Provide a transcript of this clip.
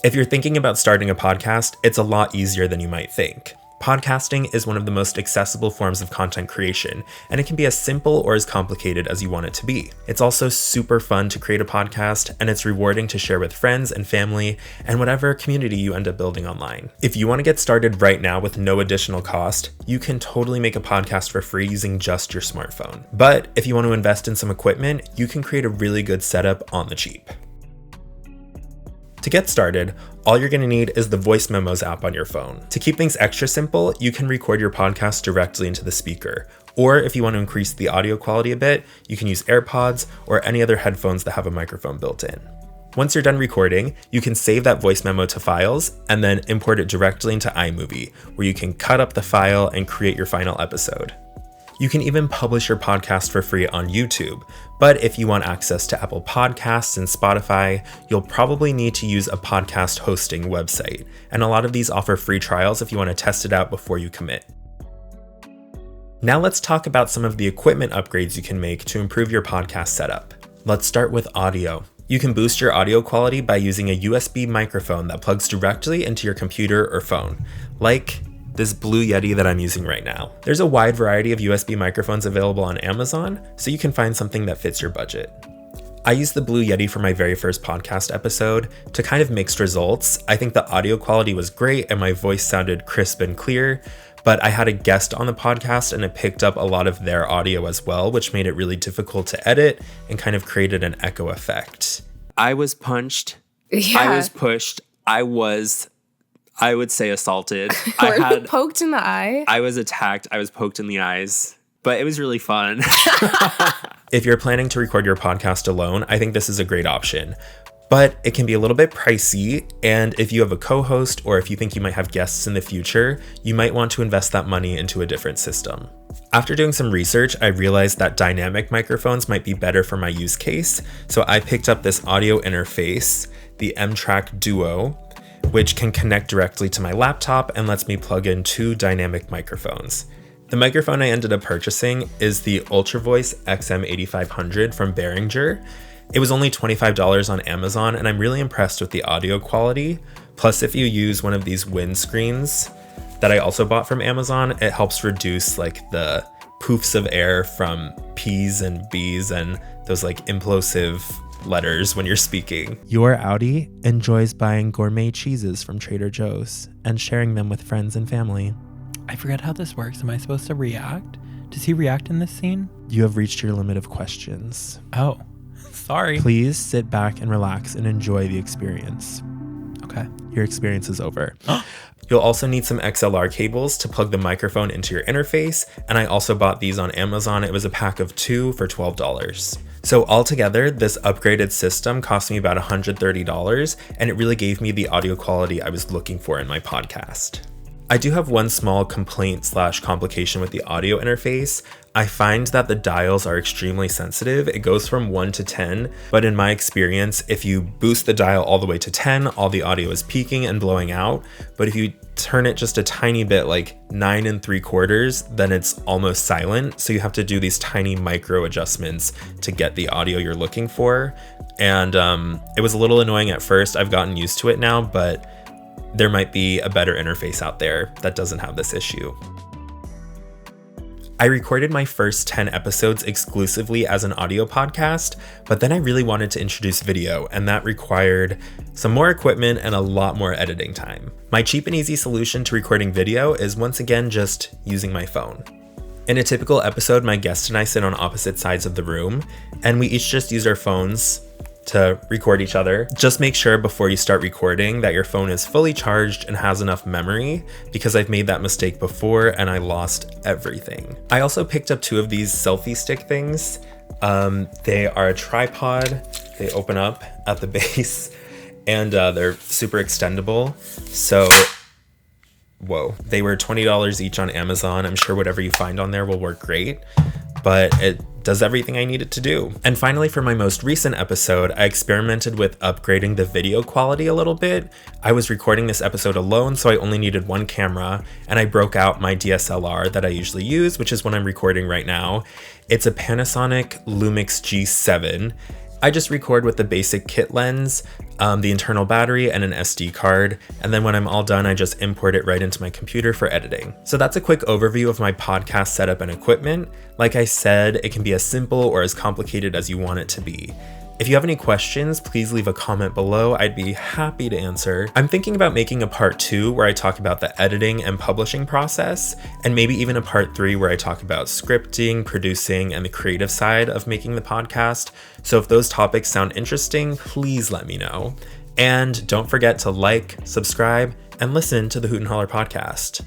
If you're thinking about starting a podcast, it's a lot easier than you might think. Podcasting is one of the most accessible forms of content creation, and it can be as simple or as complicated as you want it to be. It's also super fun to create a podcast, and it's rewarding to share with friends and family and whatever community you end up building online. If you want to get started right now with no additional cost, you can totally make a podcast for free using just your smartphone. But if you want to invest in some equipment, you can create a really good setup on the cheap. To get started, all you're going to need is the Voice Memos app on your phone. To keep things extra simple, you can record your podcast directly into the speaker. Or if you want to increase the audio quality a bit, you can use AirPods or any other headphones that have a microphone built in. Once you're done recording, you can save that voice memo to files and then import it directly into iMovie, where you can cut up the file and create your final episode. You can even publish your podcast for free on YouTube, but if you want access to Apple Podcasts and Spotify, you'll probably need to use a podcast hosting website, and a lot of these offer free trials if you want to test it out before you commit. Now let's talk about some of the equipment upgrades you can make to improve your podcast setup. Let's start with audio. You can boost your audio quality by using a USB microphone that plugs directly into your computer or phone, like this Blue Yeti that I'm using right now. There's a wide variety of USB microphones available on Amazon, so you can find something that fits your budget. I used the Blue Yeti for my very first podcast episode to kind of mixed results. I think the audio quality was great and my voice sounded crisp and clear, but I had a guest on the podcast and it picked up a lot of their audio as well, which made it really difficult to edit and kind of created an echo effect. I was punched. Yeah. I was pushed. I would say assaulted. Were you poked in the eye? I was attacked. I was poked in the eyes. But it was really fun. If you're planning to record your podcast alone, I think this is a great option. But it can be a little bit pricey, and if you have a co-host or if you think you might have guests in the future, you might want to invest that money into a different system. After doing some research, I realized that dynamic microphones might be better for my use case, so I picked up this audio interface, the M-Track Duo, which can connect directly to my laptop and lets me plug in 2 dynamic microphones. The microphone I ended up purchasing is the UltraVoice XM8500 from Behringer. It was only $25 on Amazon, and I'm really impressed with the audio quality. Plus, if you use one of these windscreens that I also bought from Amazon, it helps reduce the poofs of air from P's and B's and those implosive letters when you're speaking. Your Audi enjoys buying gourmet cheeses from Trader Joe's and sharing them with friends and family. I forget how this works. Am I supposed to react? Does he react in this scene? You have reached your limit of questions. Oh, sorry. Please sit back and relax and enjoy the experience. Okay. Your experience is over. You'll also need some XLR cables to plug the microphone into your interface, and I also bought these on Amazon. It was a pack of 2 for $12. So altogether, this upgraded system cost me about $130, and it really gave me the audio quality I was looking for in my podcast. I do have one small complaint/complication with the audio interface. I find that the dials are extremely sensitive. It goes from 1 to 10, but in my experience, if you boost the dial all the way to 10, all the audio is peaking and blowing out. But if you turn it just a tiny bit, 9 3/4, then it's almost silent. So you have to do these tiny micro adjustments to get the audio you're looking for. And it was a little annoying at first. I've gotten used to it now, but there might be a better interface out there that doesn't have this issue. I recorded my first 10 episodes exclusively as an audio podcast, but then I really wanted to introduce video, and that required some more equipment and a lot more editing time. My cheap and easy solution to recording video is once again just using my phone. In a typical episode, my guest and I sit on opposite sides of the room, and we each just use our phones to record each other. Just make sure before you start recording that your phone is fully charged and has enough memory, because I've made that mistake before and I lost everything. I also picked up 2 of these selfie stick things. They are a tripod. They open up at the base and they're super extendable. So, whoa, they were $20 each on Amazon. I'm sure whatever you find on there will work great, but it does everything I need it to do. And finally, for my most recent episode, I experimented with upgrading the video quality a little bit. I was recording this episode alone, so I only needed one camera, and I broke out my DSLR that I usually use, which is what I'm recording right now. It's a Panasonic Lumix G7, I just record with the basic kit lens, the internal battery, and an SD card, and then when I'm all done, I just import it right into my computer for editing. So that's a quick overview of my podcast setup and equipment. Like I said, it can be as simple or as complicated as you want it to be. If you have any questions, please leave a comment below. I'd be happy to answer. I'm thinking about making a part 2 where I talk about the editing and publishing process, and maybe even a part 3 where I talk about scripting, producing, and the creative side of making the podcast. So if those topics sound interesting, please let me know. And don't forget to like, subscribe, and listen to the Hoot and Holler podcast.